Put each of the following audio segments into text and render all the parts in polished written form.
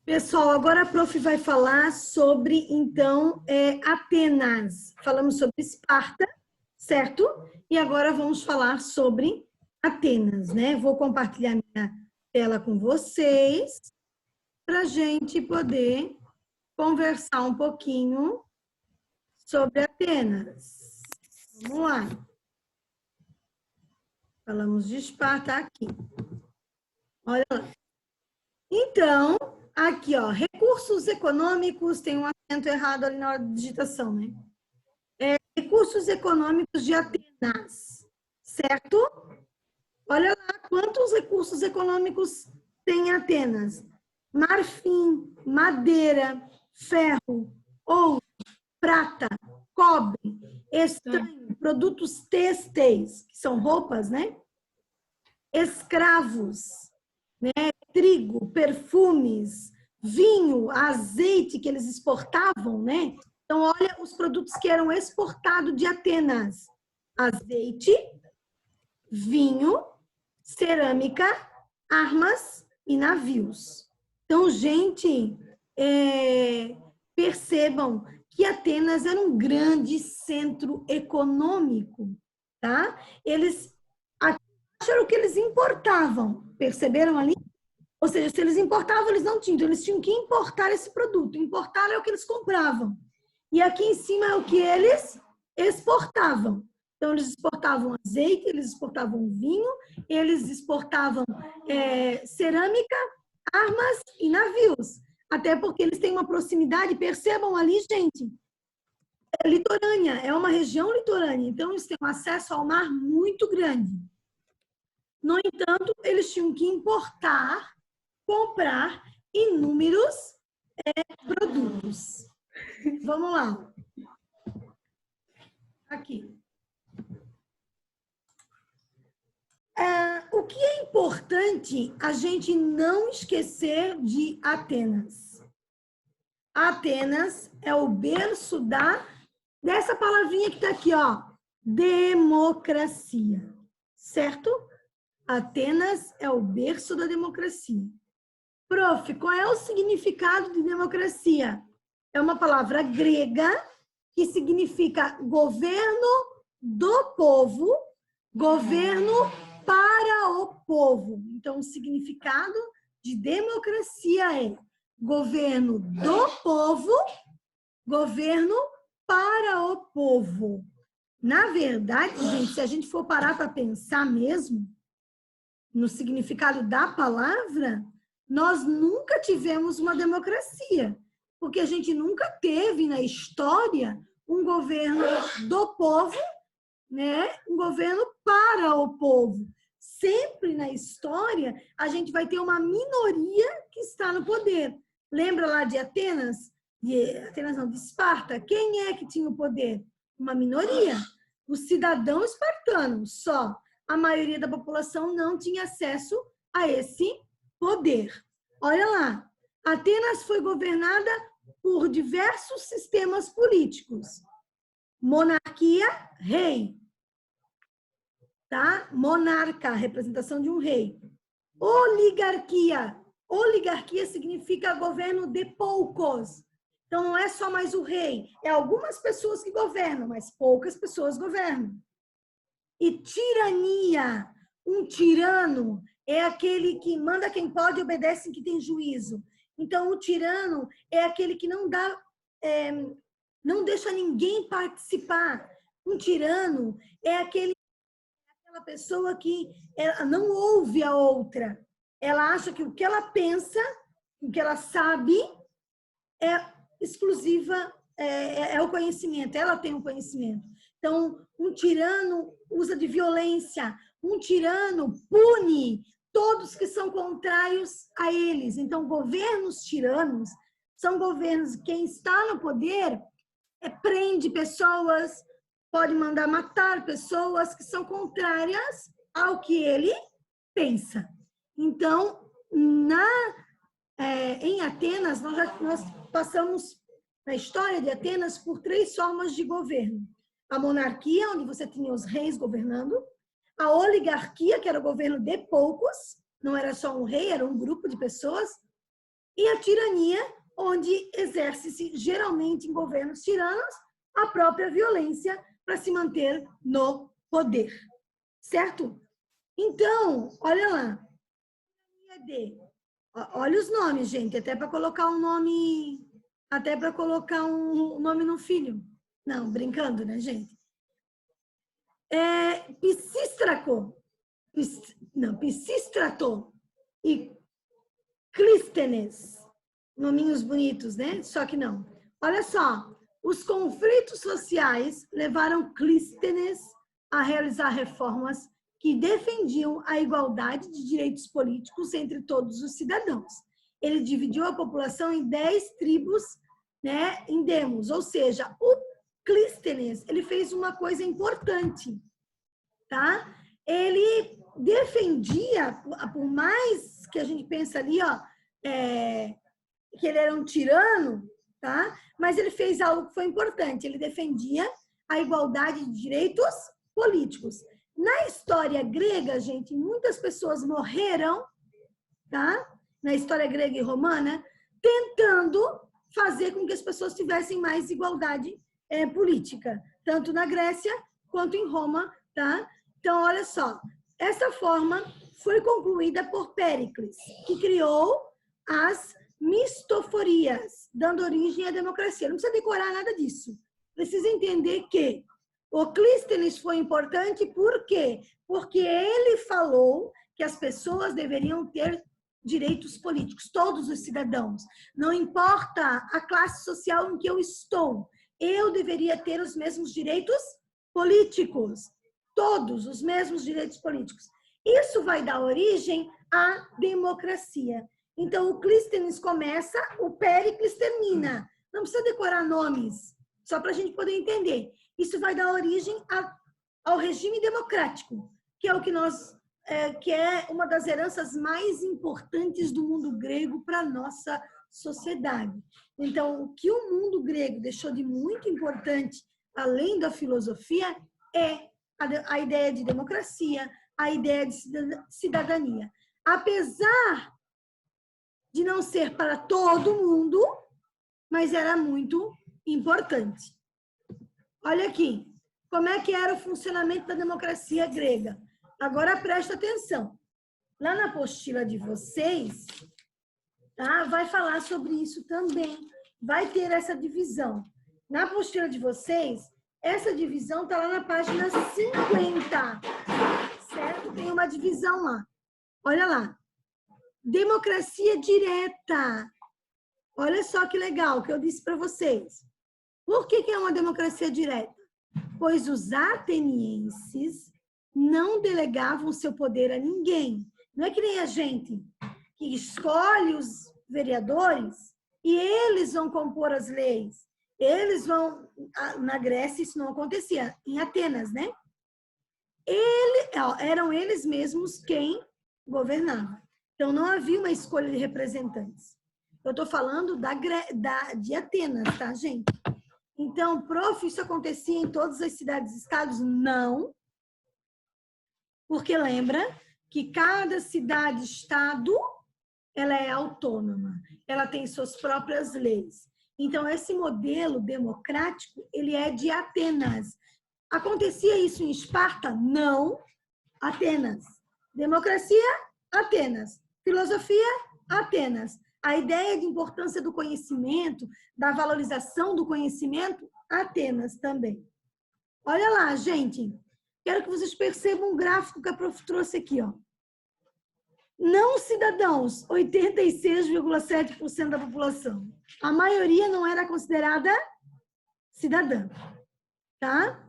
Pessoal, agora a prof vai falar sobre, então, Atenas. Falamos sobre Esparta, certo? E agora vamos falar sobre Atenas, né? Vou compartilhar minha tela com vocês para a gente poder conversar um pouquinho sobre Atenas. Vamos lá. Falamos de Esparta aqui. Olha lá. Então, aqui, ó, recursos econômicos, tem um acento errado ali na hora de digitação, né? Recursos econômicos de Atenas, certo? Olha lá quantos recursos econômicos tem Atenas. Marfim, madeira, ferro, ouro, prata, cobre, estanho, produtos têxteis, que são roupas, né? Escravos, né? Trigo, perfumes, vinho, azeite que eles exportavam, né? Então, olha os produtos que eram exportados de Atenas: azeite, vinho, cerâmica, armas e navios. Então, gente, percebam que Atenas era um grande centro econômico, tá? Eles acharam que eles importavam, perceberam ali? Ou seja, se eles importavam, eles não tinham, então eles tinham que importar esse produto. Importar é o que eles compravam. E aqui em cima é o que eles exportavam. Então, eles exportavam azeite, eles exportavam vinho, eles exportavam cerâmica, armas e navios. Até porque eles têm uma proximidade, percebam ali, gente, é litorânea, é uma região litorânea. Então, eles têm um acesso ao mar muito grande. No entanto, eles tinham que importar, comprar inúmeros produtos. Vamos lá. Aqui. O que é importante a gente não esquecer de Atenas? Atenas é o berço dessa palavrinha que está aqui, ó, democracia, certo? Atenas é o berço da democracia. Prof, qual é o significado de democracia? É uma palavra grega que significa governo do povo, governo para o povo. Então, o significado de democracia é governo do povo, governo para o povo. Na verdade, gente, se a gente for parar para pensar mesmo no significado da palavra, nós nunca tivemos uma democracia, porque a gente nunca teve na história um governo do povo, né? Um governo para o povo. Sempre na história a gente vai ter uma minoria que está no poder. Lembra lá de Atenas? Atenas não, de Esparta. Quem é que tinha o poder? Uma minoria. O cidadão espartano, só. A maioria da população não tinha acesso a esse poder. Olha lá, Atenas foi governada por diversos sistemas políticos. Monarquia, rei. Tá? Monarca, representação de um rei. Oligarquia. Oligarquia significa governo de poucos. Então, não é só mais o rei. É algumas pessoas que governam, mas poucas pessoas governam. E tirania. Um tirano é aquele que manda quem pode e obedece quem tem juízo. Então, o tirano é aquele que não não deixa ninguém participar. Um tirano é aquela pessoa que ela não ouve a outra. Ela acha que o que ela pensa, o que ela sabe, é exclusiva, é o conhecimento. Ela tem o conhecimento. Então, um tirano usa de violência. Um tirano pune todos que são contrários a eles. Então, governos tiranos são governos que quem está no poder prende pessoas, pode mandar matar pessoas que são contrárias ao que ele pensa. Então, em Atenas, nós passamos na história de Atenas por 3 formas de governo. A monarquia, onde você tinha os reis governando. A oligarquia, que era o governo de poucos, não era só um rei, era um grupo de pessoas. e a tirania, onde exerce-se geralmente em governos tiranos a própria violência para se manter no poder, certo? Então, olha lá. Olha os nomes, gente, até para colocar um nome, até para colocar um nome no filho. Não, brincando, né, gente? Pisístraco, Pisístrato e Clístenes. Nominhos bonitos, né? Só que não. Olha só, os conflitos sociais levaram Clístenes a realizar reformas que defendiam a igualdade de direitos políticos entre todos os cidadãos. Ele dividiu a população em 10 tribos, né, em demos, ou seja, o Clístenes, ele fez uma coisa importante, tá? Ele defendia, por mais que a gente pensa ali, ó, que ele era um tirano, tá? Mas ele fez algo que foi importante, ele defendia a igualdade de direitos políticos. Na história grega, gente, muitas pessoas morreram, tá? Na história grega e romana, tentando fazer com que as pessoas tivessem mais igualdade política, tanto na Grécia quanto em Roma, tá? Então, olha só, essa forma foi concluída por Péricles, que criou as mistoforias, dando origem à democracia. Não precisa decorar nada disso. Precisa entender que o Clístenes foi importante, por quê? Porque ele falou que as pessoas deveriam ter direitos políticos, todos os cidadãos. Não importa a classe social em que eu estou, eu deveria ter os mesmos direitos políticos. Todos os mesmos direitos políticos. Isso vai dar origem à democracia. Então, o Clístenes começa, o Péricles termina. Não precisa decorar nomes, só para a gente poder entender. Isso vai dar origem ao regime democrático, que é o que que é uma das heranças mais importantes do mundo grego para a nossa sociedade. Então, o que o mundo grego deixou de muito importante, além da filosofia, é a ideia de democracia, a ideia de cidadania. Apesar de não ser para todo mundo, mas era muito importante. Olha aqui, como é que era o funcionamento da democracia grega. Agora presta atenção. Lá na apostila de vocês, tá? Vai falar sobre isso também. Vai ter essa divisão. Na apostila de vocês, essa divisão está lá na página 50, certo? Tem uma divisão lá. Olha lá. Democracia direta. Olha só que legal que eu disse para vocês. Por que é uma democracia direta? Pois os atenienses não delegavam seu poder a ninguém. Não é que nem a gente, que escolhe os vereadores e eles vão compor as leis. Eles vão... Na Grécia isso não acontecia, em Atenas, né? Eram eles mesmos quem governava. Então, não havia uma escolha de representantes. Eu estou falando de Atenas, tá, gente? Então, prof, isso acontecia em todas as cidades e estados? Não. Porque lembra que cada cidade e estado, ela é autônoma. Ela tem suas próprias leis. Então, esse modelo democrático, ele é de Atenas. Acontecia isso em Esparta? Não. Atenas. Democracia? Atenas. Filosofia? Atenas. A ideia de importância do conhecimento, da valorização do conhecimento? Atenas também. Olha lá, gente. Quero que vocês percebam um gráfico que a prof trouxe aqui, ó. Não cidadãos, 86,7% da população. A maioria não era considerada cidadã, tá?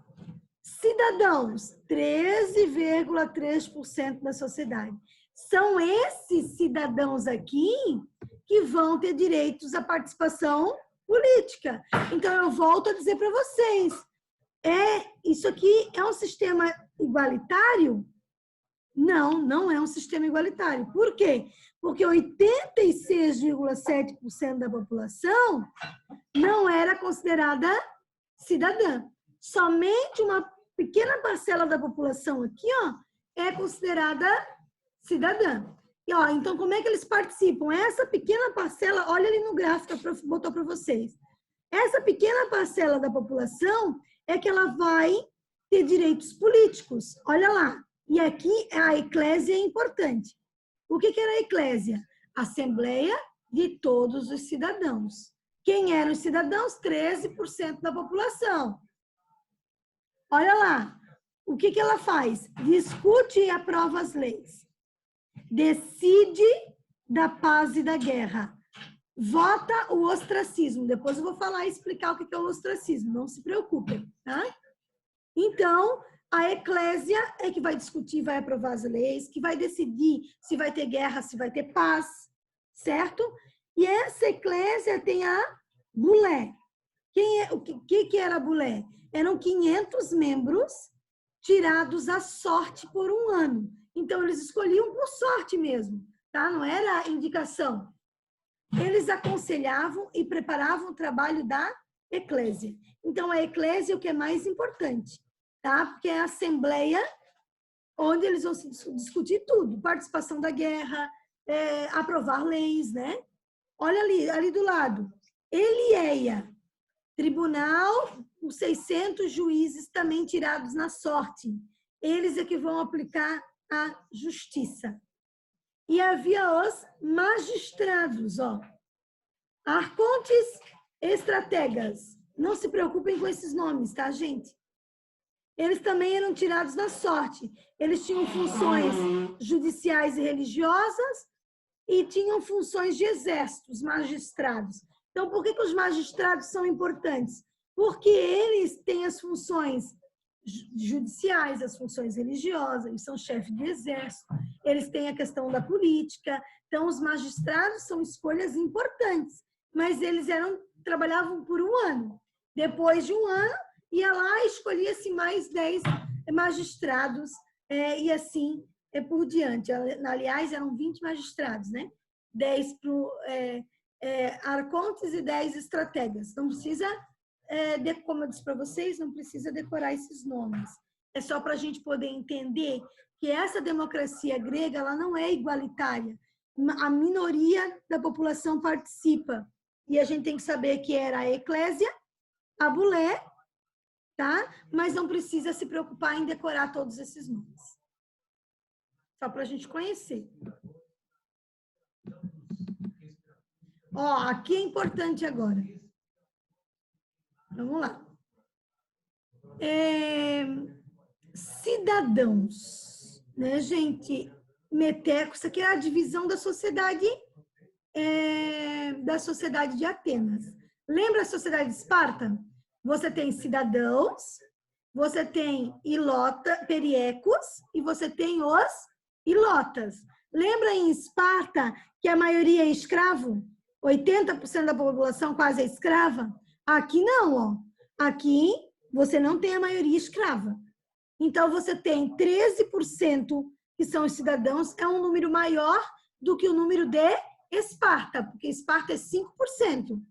Cidadãos, 13,3% da sociedade. São esses cidadãos aqui que vão ter direitos à participação política. Então, eu volto a dizer para vocês, isso aqui é um sistema igualitário? Não, não é um sistema igualitário. Por quê? Porque 86,7% da população não era considerada cidadã. Somente uma pequena parcela da população aqui, ó, é considerada cidadã. E, ó, então, como é que eles participam? Essa pequena parcela, olha ali no gráfico que a prof botou para vocês. Essa pequena parcela da população é que ela vai ter direitos políticos. Olha lá. E aqui a eclésia é importante. O que era a eclésia? Assembleia de todos os cidadãos. Quem eram os cidadãos? 13% da população. Olha lá. O que ela faz? Discute e aprova as leis. Decide da paz e da guerra. Vota o ostracismo. Depois eu vou falar e explicar o que é o ostracismo. Não se preocupem, tá? Então, a eclésia é que vai discutir, vai aprovar as leis, que vai decidir se vai ter guerra, se vai ter paz, certo? E essa eclésia tem a bulé. O que era a bulé? Eram 500 membros tirados à sorte por um ano. Então, eles escolhiam por sorte mesmo, tá? Não era indicação. Eles aconselhavam e preparavam o trabalho da eclésia. Então, a eclésia é o que é mais importante, tá? Porque é a assembleia onde eles vão discutir tudo. Participação da guerra, aprovar leis, né? Olha ali do lado. Elieia, tribunal, os 600 juízes também tirados na sorte. Eles é que vão aplicar a justiça. E havia os magistrados, ó. Arcontes, estrategas. Não se preocupem com esses nomes, tá, gente? Eles também eram tirados na sorte. Eles tinham funções judiciais e religiosas e tinham funções de exército, os magistrados. Então, por que os magistrados são importantes? Porque eles têm as funções judiciais, as funções religiosas, eles são chefes de exército, eles têm a questão da política. Então, os magistrados são escolhas importantes, mas eles trabalhavam por um ano. Depois de um ano, ia lá e escolhia-se mais 10 magistrados, e assim por diante. Aliás, eram 20 magistrados, né? 10 arcontes e 10 estrategas. Não precisa, como eu disse para vocês, não precisa decorar esses nomes. É só para a gente poder entender que essa democracia grega ela não é igualitária. A minoria da população participa. E a gente tem que saber que era a eclésia, a bulé, tá? Mas não precisa se preocupar em decorar todos esses nomes. Só para a gente conhecer. Ó, aqui é importante agora. Vamos lá. Cidadãos, né, gente? Meteco, isso aqui é a divisão da sociedade de Atenas. Lembra a sociedade de Esparta? Você tem cidadãos, você tem periecos e você tem os ilotas. Lembra em Esparta que a maioria é escravo? 80% da população quase é escrava? Aqui não, ó. Aqui você não tem a maioria escrava. Então, você tem 13% que são os cidadãos, é um número maior do que o número de Esparta, porque Esparta é 5%,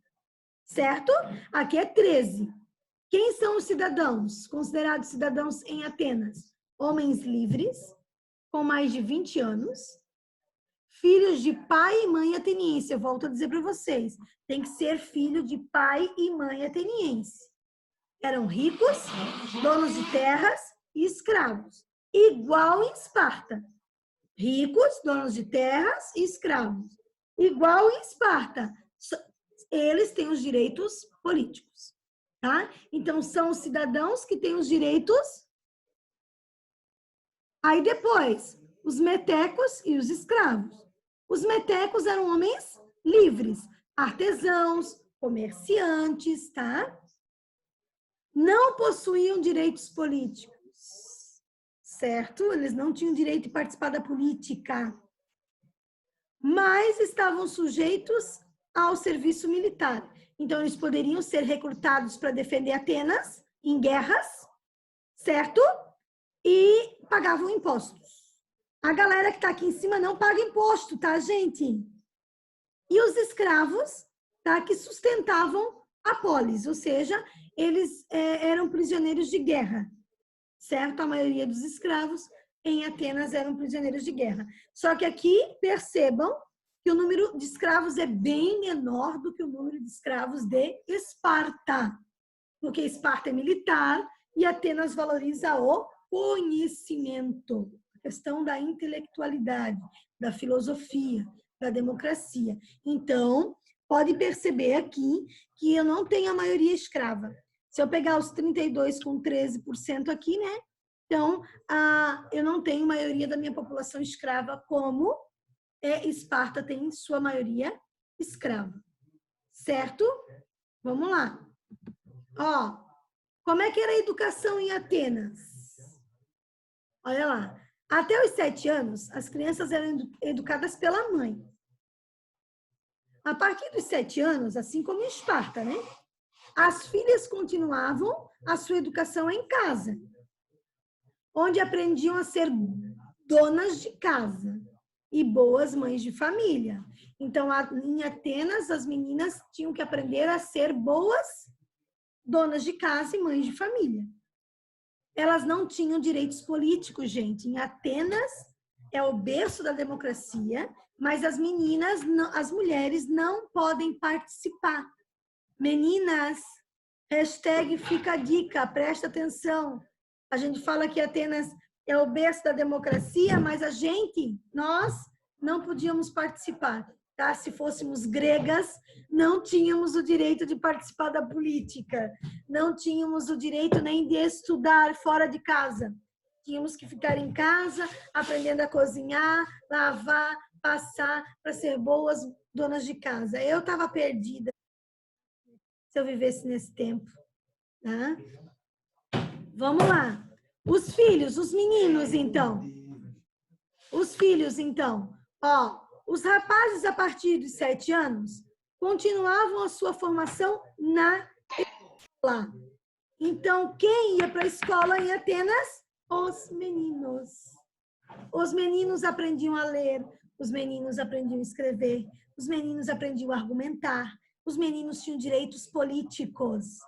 certo? Aqui é 13%. Quem são os cidadãos, considerados cidadãos em Atenas? Homens livres, com mais de 20 anos, filhos de pai e mãe ateniense. Eu volto a dizer para vocês, tem que ser filho de pai e mãe ateniense. Eram ricos, donos de terras e escravos. Igual em Esparta. Ricos, donos de terras e escravos. Igual em Esparta. Eles têm os direitos políticos. Tá? Então, são os cidadãos que têm os direitos. Aí depois, os metecos e os escravos. Os metecos eram homens livres, artesãos, comerciantes, tá? Não possuíam direitos políticos, certo? Eles não tinham direito de participar da política, mas estavam sujeitos ao serviço militar. Então, eles poderiam ser recrutados para defender Atenas em guerras, certo? E pagavam impostos. A galera que está aqui em cima não paga imposto, tá, gente? E os escravos, tá, que sustentavam a polis, ou seja, eles eram prisioneiros de guerra, certo? A maioria dos escravos em Atenas eram prisioneiros de guerra. Só que aqui, percebam que o número de escravos é bem menor do que o número de escravos de Esparta, porque Esparta é militar e Atenas valoriza o conhecimento, a questão da intelectualidade, da filosofia, da democracia. Então, pode perceber aqui que eu não tenho a maioria escrava. Se eu pegar os 32 com 13% aqui, né? Então, eu não tenho maioria da minha população escrava, como Esparta tem sua maioria escrava. Certo? Vamos lá. Ó, como é que era a educação em Atenas? Olha lá. Até os 7 anos, as crianças eram educadas pela mãe. A partir dos 7 anos, assim como em Esparta, né? As filhas continuavam a sua educação em casa, onde aprendiam a ser donas de casa e boas mães de família. Então, em Atenas, as meninas tinham que aprender a ser boas donas de casa e mães de família. Elas não tinham direitos políticos, gente. Em Atenas é o berço da democracia, mas as meninas, as mulheres não podem participar. Meninas, hashtag fica a dica, presta atenção. A gente fala que Atenas é o berço da democracia, mas nós não podíamos participar. Tá? Se fôssemos gregas, não tínhamos o direito de participar da política, não tínhamos o direito nem de estudar fora de casa. Tínhamos que ficar em casa, aprendendo a cozinhar, lavar, passar, para ser boas donas de casa. Eu estava perdida se eu vivesse nesse tempo. Tá? Vamos lá. Os filhos, os meninos, então. Os filhos, então. Ó, os rapazes, a partir de 7 anos, continuavam a sua formação na escola. Então, quem ia para a escola em Atenas? Os meninos. Os meninos aprendiam a ler, os meninos aprendiam a escrever, os meninos aprendiam a argumentar, os meninos tinham direitos políticos.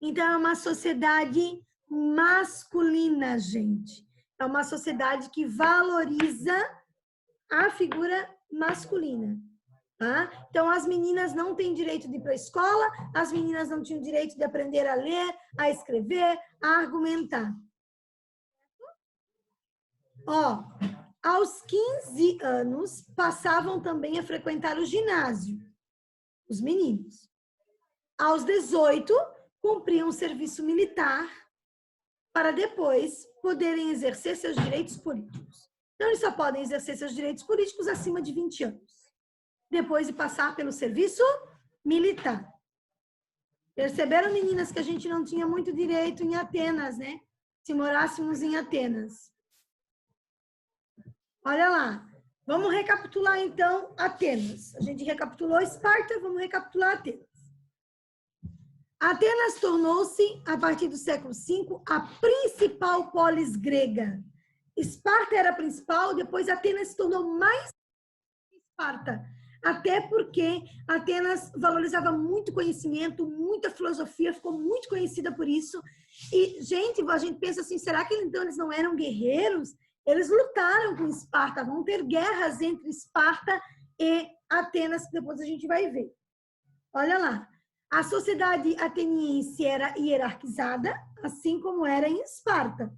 Então, é uma sociedade masculina, gente. É uma sociedade que valoriza a figura masculina. Tá? Então, as meninas não têm direito de ir para a escola, as meninas não tinham direito de aprender a ler, a escrever, a argumentar. Ó, aos 15 anos, passavam também a frequentar o ginásio, os meninos. Aos 18, cumpriam o serviço militar para depois poderem exercer seus direitos políticos. Então, eles só podem exercer seus direitos políticos acima de 20 anos, depois de passar pelo serviço militar. Perceberam, meninas, que a gente não tinha muito direito em Atenas, né? Se morássemos em Atenas. Olha lá. Vamos recapitular, então, Atenas. A gente recapitulou Esparta, vamos recapitular Atenas. Atenas tornou-se, a partir do século V, a principal polis grega. Esparta era a principal, depois Atenas se tornou mais Esparta. Até porque Atenas valorizava muito conhecimento, muita filosofia, ficou muito conhecida por isso. E, gente, a gente pensa assim, será que então eles não eram guerreiros? Eles lutaram com Esparta, vão ter guerras entre Esparta e Atenas, que depois a gente vai ver. Olha lá. A sociedade ateniense era hierarquizada, assim como era em Esparta.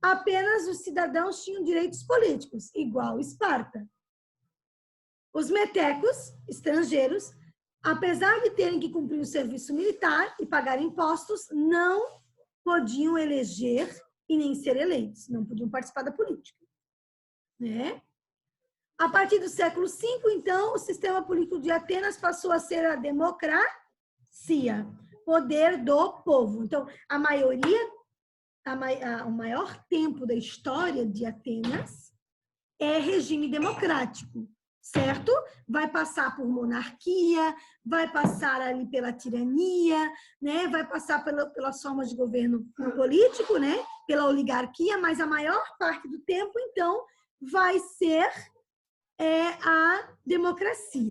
Apenas os cidadãos tinham direitos políticos, igual Esparta. Os metecos, estrangeiros, apesar de terem que cumprir o serviço militar e pagar impostos, não podiam eleger e nem ser eleitos, não podiam participar da política. Né? A partir do século V, então, o sistema político de Atenas passou a ser a democracia, poder do povo. Então, o maior tempo da história de Atenas é regime democrático, certo? Vai passar por monarquia, vai passar ali pela tirania, né? Vai passar pelas formas de governo político, né? Pela oligarquia, mas a maior parte do tempo, então, vai ser a democracia,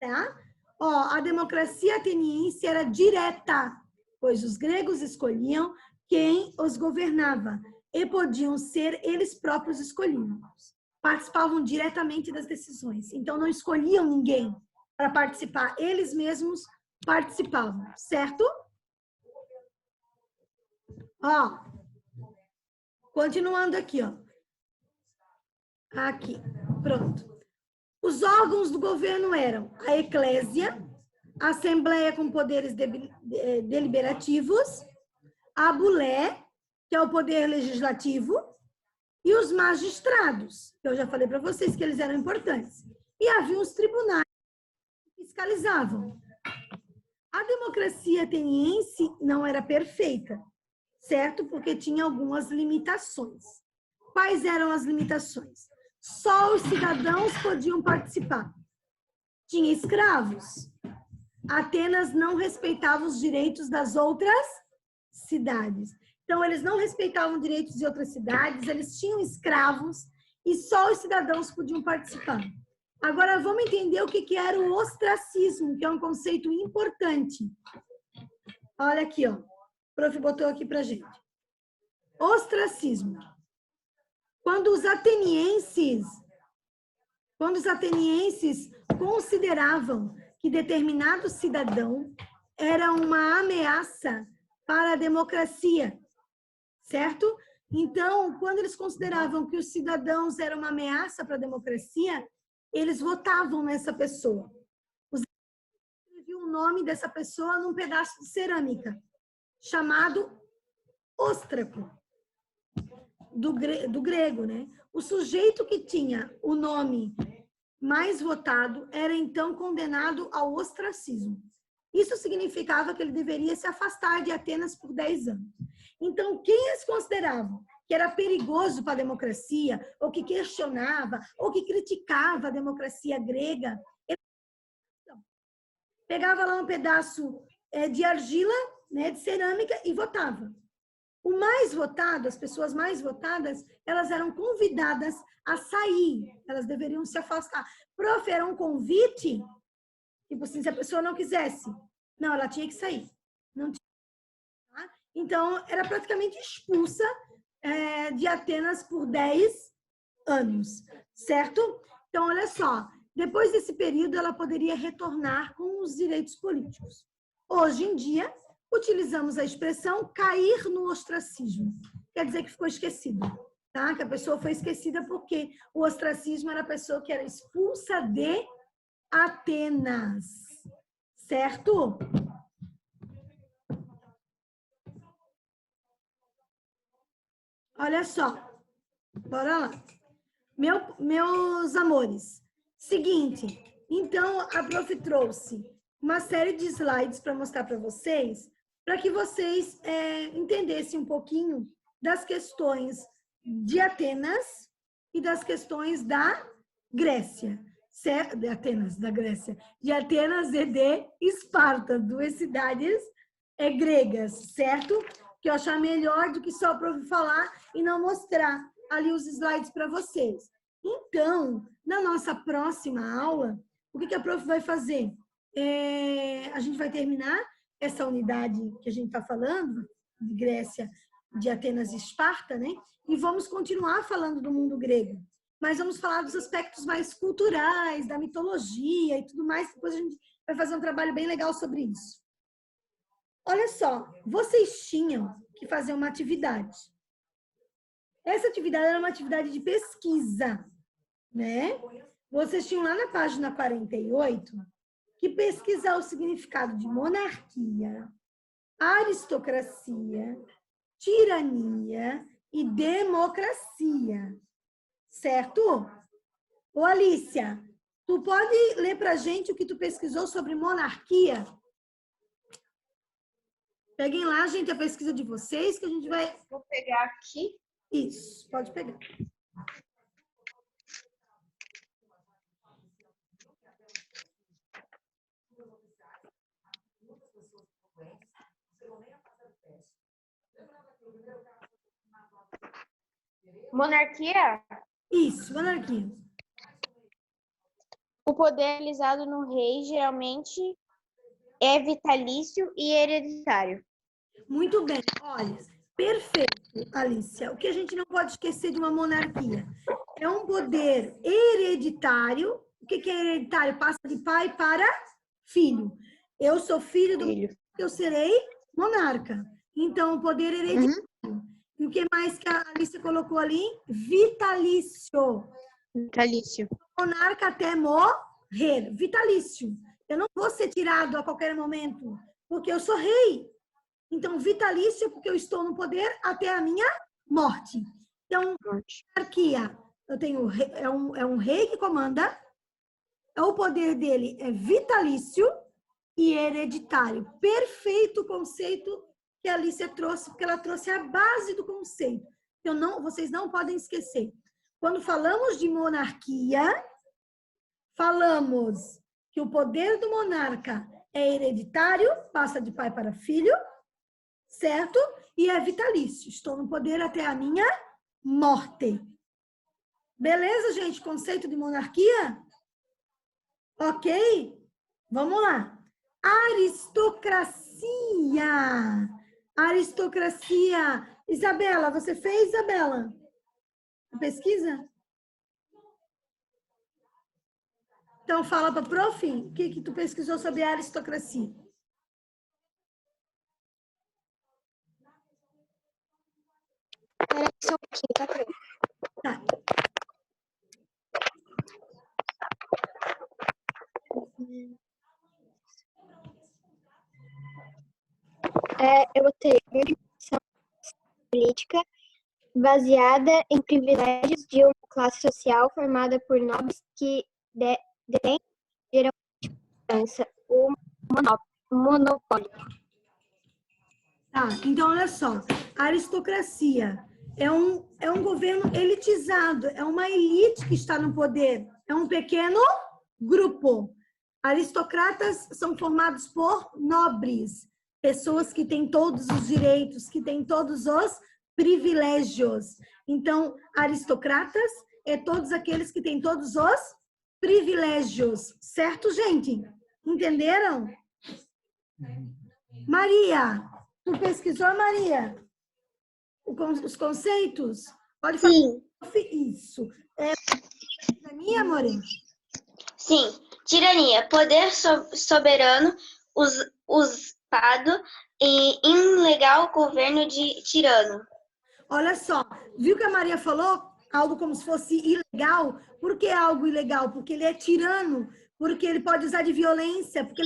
tá? Ó, a democracia ateniense era direta, pois os gregos escolhiam quem os governava. e podiam ser eles próprios escolhidos. Participavam diretamente das decisões. Então, não escolhiam ninguém para participar. Eles mesmos participavam, certo? Ó, continuando aqui, ó. Aqui, pronto. Os órgãos do governo eram a eclésia, a assembleia com poderes deliberativos, a bulé, que é o poder legislativo, e os magistrados, que eu já falei para vocês que eles eram importantes. E havia os tribunais que fiscalizavam. A democracia ateniense não era perfeita, certo? Porque tinha algumas limitações. Quais eram as limitações? Só os cidadãos podiam participar. Tinha escravos. Atenas não respeitava os direitos das outras cidades. Então, eles não respeitavam direitos de outras cidades, eles tinham escravos e só os cidadãos podiam participar. Agora, vamos entender o que era o ostracismo, que é um conceito importante. Olha aqui, ó. O prof botou aqui pra gente. Ostracismo. Quando os atenienses consideravam que determinado cidadão era uma ameaça para a democracia, certo? Então, quando eles consideravam que os cidadãos eram uma ameaça para a democracia, eles votavam nessa pessoa. Escreviam o nome dessa pessoa num pedaço de cerâmica, chamado óstraco, do grego, né? O sujeito que tinha o nome mais votado era então condenado ao ostracismo. Isso significava que ele deveria se afastar de Atenas por 10 anos. Então, quem eles consideravam que era perigoso para a democracia, ou que questionava, ou que criticava a democracia grega, ele pegava lá um pedaço de argila, né, de cerâmica, e votava. O mais votado, as pessoas mais votadas, elas eram convidadas a sair, elas deveriam se afastar. Prof, era um convite? Tipo assim, se a pessoa não quisesse. Não, ela tinha que sair. Não tinha, tá? Então, era praticamente expulsa de Atenas por 10 anos, certo? Então, olha só, depois desse período, ela poderia retornar com os direitos políticos. Hoje em dia, utilizamos a expressão cair no ostracismo. Quer dizer que ficou esquecida, tá? Que a pessoa foi esquecida porque o ostracismo era a pessoa que era expulsa de Atenas, certo? Olha só, bora lá. Meus amores, seguinte, então a prof trouxe uma série de slides para mostrar para vocês, para que vocês entendessem um pouquinho das questões de Atenas e das questões da Grécia. De Atenas, da Grécia. De Atenas e de Esparta, duas cidades gregas, certo? Que eu achar melhor do que só para eu falar e não mostrar ali os slides para vocês. Então, na nossa próxima aula, o que a prof vai fazer? A gente vai terminar essa unidade que a gente está falando, de Grécia, de Atenas e Esparta, né? E vamos continuar falando do mundo grego. Mas vamos falar dos aspectos mais culturais, da mitologia e tudo mais. Depois a gente vai fazer um trabalho bem legal sobre isso. Olha só, vocês tinham que fazer uma atividade. Essa atividade era uma atividade de pesquisa, né? Vocês tinham lá na página 48 que pesquisar o significado de monarquia, aristocracia, tirania e democracia, certo? Ô, Alicia, tu pode ler pra gente o que tu pesquisou sobre monarquia? Peguem lá, gente, a pesquisa de vocês, que a gente vai... Vou pegar aqui. Isso, pode pegar. Monarquia? Isso, monarquia. O poder realizado no rei geralmente é vitalício e hereditário. Muito bem. Olha, Perfeito, Alicia. O que a gente não pode esquecer de uma monarquia? É um poder hereditário. O que é hereditário? Passa de pai para filho. Eu sou filho do monarca, eu serei monarca. Então, o poder hereditário. E o que mais que a Alicia colocou ali? Vitalício. Vitalício. Monarca até morrer. Vitalício. Eu não vou ser tirado a qualquer momento, porque eu sou rei. Então, vitalício, porque eu estou no poder até a minha morte. Então, monarquia, eu tenho, é um rei que comanda, o poder dele é vitalício e hereditário. Perfeito o conceito que a Alicia trouxe, porque ela trouxe a base do conceito. Vocês não podem esquecer. Quando falamos de monarquia, falamos que o poder do monarca é hereditário, passa de pai para filho, certo? E é vitalício. Estou no poder até a minha morte. Beleza, gente? Conceito de monarquia? Ok? Vamos lá. Aristocracia. Aristocracia. Isabela, você fez, Isabela? A pesquisa? Então, fala para a prof. O que tu pesquisou sobre a aristocracia? Era só um pouquinho, tá, prof? Tá. Eu botei organização política baseada em privilégios de uma classe social formada por nobres que detêm geralmente herança ou monopólio. Tá, então olha só, a aristocracia é um governo elitizado, é uma elite que está no poder, é um pequeno grupo. Aristocratas são formados por nobres, pessoas que têm todos os direitos, que têm todos os privilégios. Então, aristocratas é todos aqueles que têm todos os privilégios, certo, gente? Entenderam? Maria, tu pesquisou, Maria? Os conceitos? Pode falar. Sim. Isso. Tirania, amore? Sim. Tirania, poder soberano usado e ilegal governo de tirano. Olha só, viu que a Maria falou algo como se fosse ilegal? Por que algo ilegal? Porque ele é tirano, porque ele pode usar de violência, porque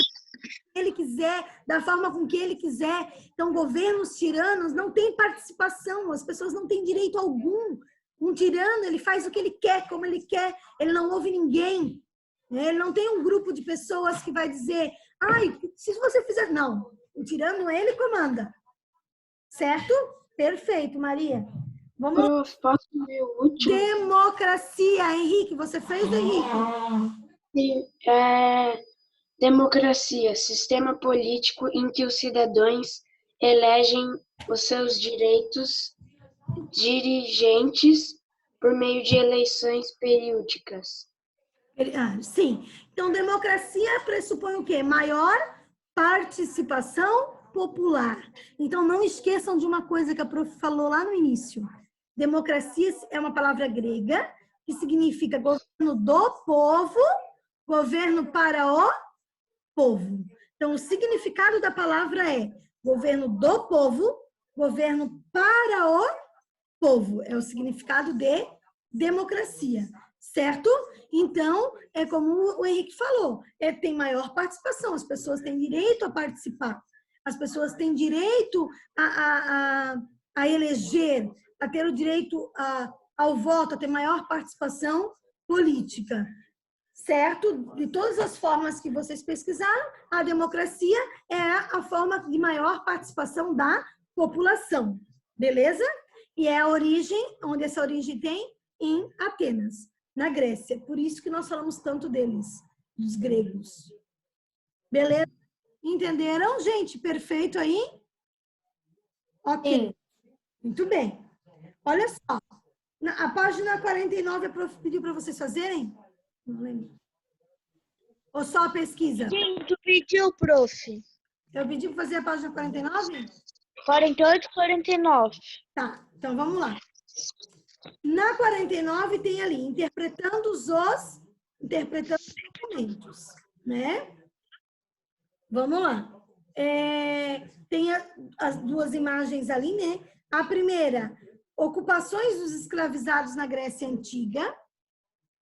ele quiser, da forma com que ele quiser. Então, governos tiranos não têm participação, as pessoas não têm direito algum. Um tirano, ele faz o que ele quer, como ele quer, ele não ouve ninguém. Ele não tem um grupo de pessoas que vai dizer, ai, se você fizer... Não, o tirano, ele comanda. Certo? Perfeito, Maria. Vamos lá. Posso ver o último? Democracia, Henrique, você fez, Henrique? Sim, democracia, sistema político em que os cidadãos elegem os seus direitos dirigentes por meio de eleições periódicas. Sim. Então, democracia pressupõe o quê? Maior participação popular. Então, não esqueçam de uma coisa que a prof falou lá no início. Democracia é uma palavra grega que significa governo do povo, governo para o povo. Então, o significado da palavra é governo do povo, governo para o povo. É o significado de democracia, certo? Então, é como o Henrique falou, tem maior participação, as pessoas têm direito a participar, as pessoas têm direito a eleger, a ter o direito ao voto, a ter maior participação política. Certo? De todas as formas que vocês pesquisaram, a democracia é a forma de maior participação da população. Beleza? E é a origem, onde essa origem tem? Em Atenas, na Grécia. Por isso que nós falamos tanto deles, dos gregos. Beleza? Entenderam, gente? Perfeito aí? Ok. Sim. Muito bem. Olha só. A página 49 a prof pediu para vocês fazerem? Não lembro. Ou só a pesquisa? Quem tu pediu, prof? Eu pedi para fazer a página 49? 48 e 49. Tá, então vamos lá. Na 49 tem ali, interpretando os documentos, né? Vamos lá. Tem as duas imagens ali, né? A primeira, ocupações dos escravizados na Grécia Antiga,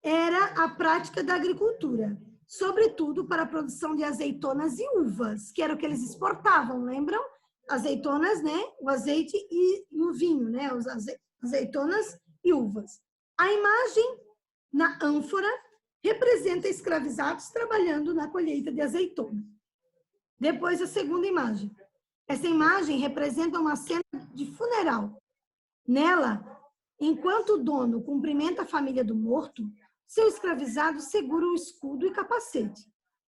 era a prática da agricultura, sobretudo para a produção de azeitonas e uvas, que era o que eles exportavam, lembram? Azeitonas, né? O azeite e o vinho, né? Os azeitonas e uvas. A imagem na ânfora representa escravizados trabalhando na colheita de azeitona. Depois, a segunda imagem. Essa imagem representa uma cena de funeral. Nela, enquanto o dono cumprimenta a família do morto, seu escravizado segura o escudo e capacete.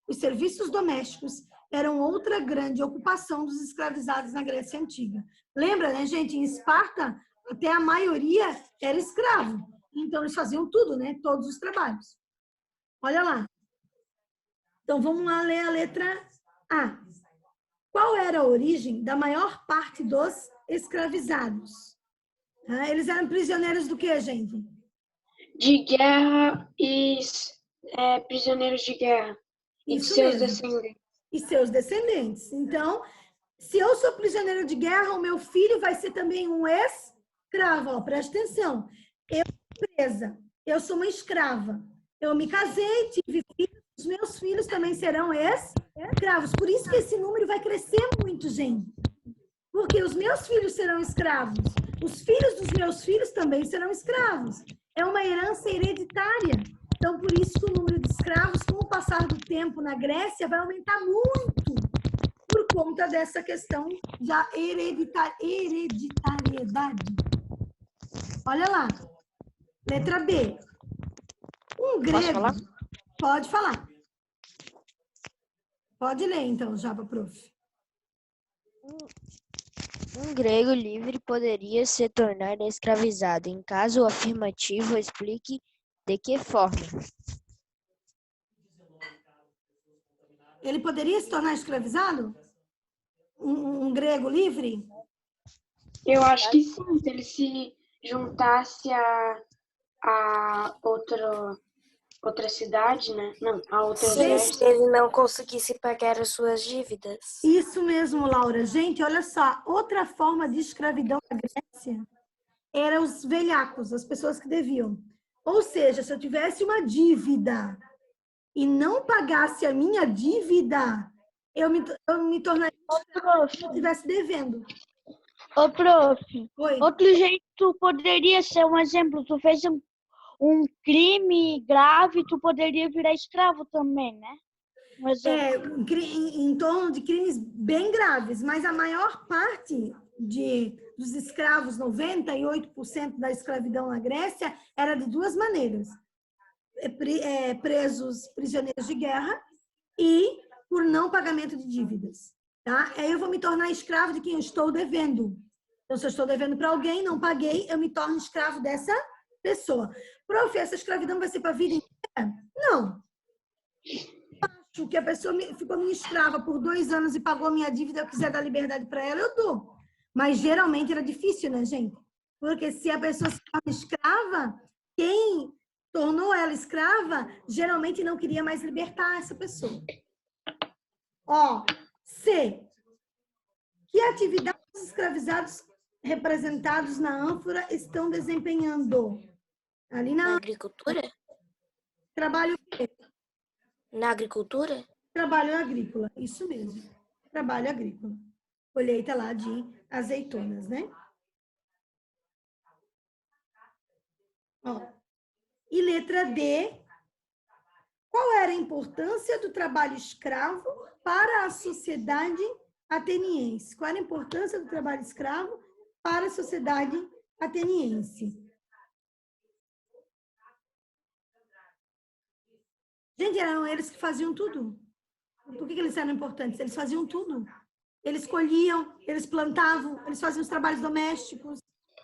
Os serviços domésticos eram outra grande ocupação dos escravizados na Grécia Antiga. Lembra, né, gente? Em Esparta, até a maioria era escravo. Então, eles faziam tudo, né? Todos os trabalhos. Olha lá. Então, vamos lá ler a letra A. Qual era a origem da maior parte dos escravizados? Eles eram prisioneiros do quê, gente? De guerra e prisioneiros de guerra. E de Isso seus mesmo. descendentes. E seus descendentes. Então, se eu sou prisioneiro de guerra, o meu filho vai ser também um escravo. Ó, presta atenção. Eu sou presa, eu sou uma escrava. Eu me casei, tive filhos, os meus filhos também serão escravos. Por isso que esse número vai crescer muito, gente. Porque os meus filhos serão escravos. Os filhos dos meus filhos também serão escravos. É uma herança hereditária. Então, por isso que o número de escravos, com o passar do tempo na Grécia, vai aumentar muito por conta dessa questão da hereditariedade. Olha lá. Letra B. Um grego... Posso falar? Pode falar. Pode ler, então, já para prof. Um grego livre poderia se tornar escravizado. Em caso afirmativo, explique de que forma. Ele poderia se tornar escravizado? Um grego livre? Eu acho que sim, se ele se juntasse a outra cidade, né? Não, a outra Se exército. ele não conseguisse pagar as suas dívidas. Isso mesmo, Laura. Gente, olha só. Outra forma de escravidão na Grécia eram os velhacos, as pessoas que deviam. Ou seja, se eu tivesse uma dívida e não pagasse a minha dívida, eu me tornaria escravo se eu estivesse devendo. Ô, prof, Oi. outro jeito poderia ser um exemplo. Tu fez um crime grave, tu poderia virar escravo também, né? Um exemplo. Em torno de crimes bem graves, mas a maior parte dos escravos, 98% da escravidão na Grécia, era de duas maneiras. Prisioneiros de guerra e por não pagamento de dívidas. Tá? Aí eu vou me tornar escravo de quem eu estou devendo. Então, se eu estou devendo para alguém, não paguei, eu me torno escravo dessa pessoa. Prof, essa escravidão vai ser para a vida inteira? Não. Acho que a pessoa ficou minha escrava por 2 anos e pagou minha dívida, eu quiser dar liberdade para ela, eu dou. Mas geralmente era difícil, né, gente? Porque se a pessoa se torna escrava, quem tornou ela escrava, geralmente não queria mais libertar essa pessoa. Ó, C. Que atividades os escravizados representados na ânfora estão desempenhando? Ali Na agricultura? Trabalho Na agricultura? Trabalho agrícola, isso mesmo. Trabalho agrícola. Colheita lá de azeitonas, né? Ó. E letra D. Qual era a importância do trabalho escravo para a sociedade ateniense? Qual era a importância do trabalho escravo para a sociedade ateniense? Gente, eram eles que faziam tudo. Por que eles eram importantes? Eles faziam tudo. Eles colhiam, eles plantavam, eles faziam os trabalhos domésticos.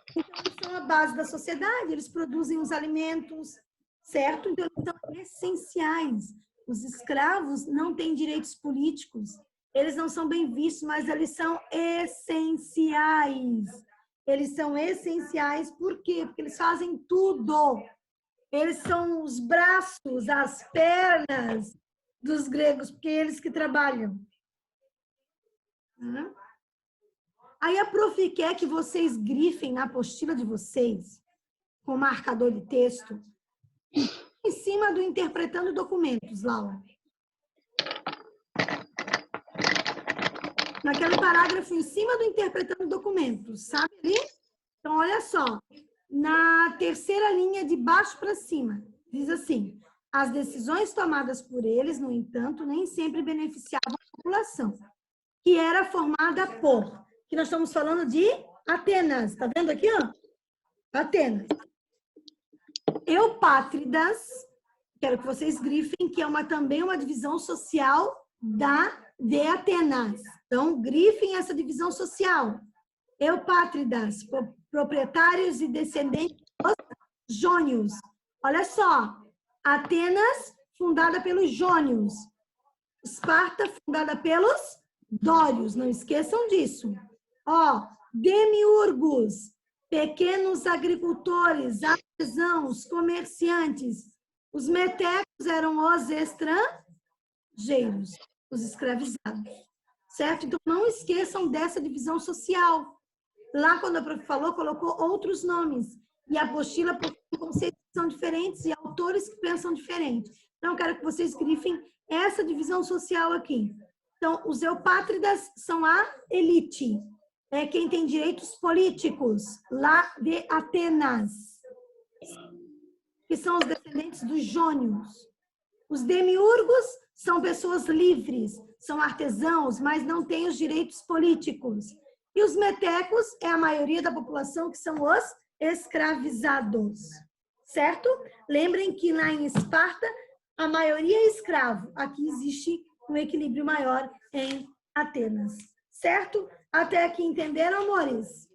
Então, eles são a base da sociedade, eles produzem os alimentos, certo? Então, eles são essenciais. Os escravos não têm direitos políticos, eles não são bem vistos, mas eles são essenciais. Eles são essenciais, por quê? Porque eles fazem tudo. Eles são os braços, as pernas dos gregos, porque é eles que trabalham. Aí a prof quer que vocês grifem na apostila de vocês, com marcador de texto, em cima do Interpretando Documentos, Laura. Naquele parágrafo em cima do Interpretando Documentos, sabe ali? Então, olha só. Na terceira linha, de baixo para cima, diz assim: as decisões tomadas por eles, no entanto, nem sempre beneficiavam a população, que era formada por, que nós estamos falando de Atenas, tá vendo aqui, ó? Atenas. Eupátridas, quero que vocês grifem, que é também uma divisão social de Atenas. Então, grifem essa divisão social. Eupátridas, proprietários e descendentes dos jônios. Olha só, Atenas, fundada pelos jônios. Esparta, fundada pelos dórios, não esqueçam disso. Ó, demiurgos, pequenos agricultores, artesãos, comerciantes. Os metecos eram os estrangeiros, os escravizados. Certo? Então, não esqueçam dessa divisão social. Lá, quando a prof falou, colocou outros nomes. E a apostila possui conceitos que são diferentes e autores que pensam diferente. Então, eu quero que vocês grifem essa divisão social aqui. Então, os eupátridas são a elite. É quem tem direitos políticos, lá de Atenas. Que são os descendentes dos jônios. Os demiurgos são pessoas livres, são artesãos, mas não têm os direitos políticos. E os metecos é a maioria da população, que são os escravizados. Certo? Lembrem que lá em Esparta, a maioria é escravo. Aqui existe um equilíbrio maior em Atenas. Certo? Até aqui entenderam, amores?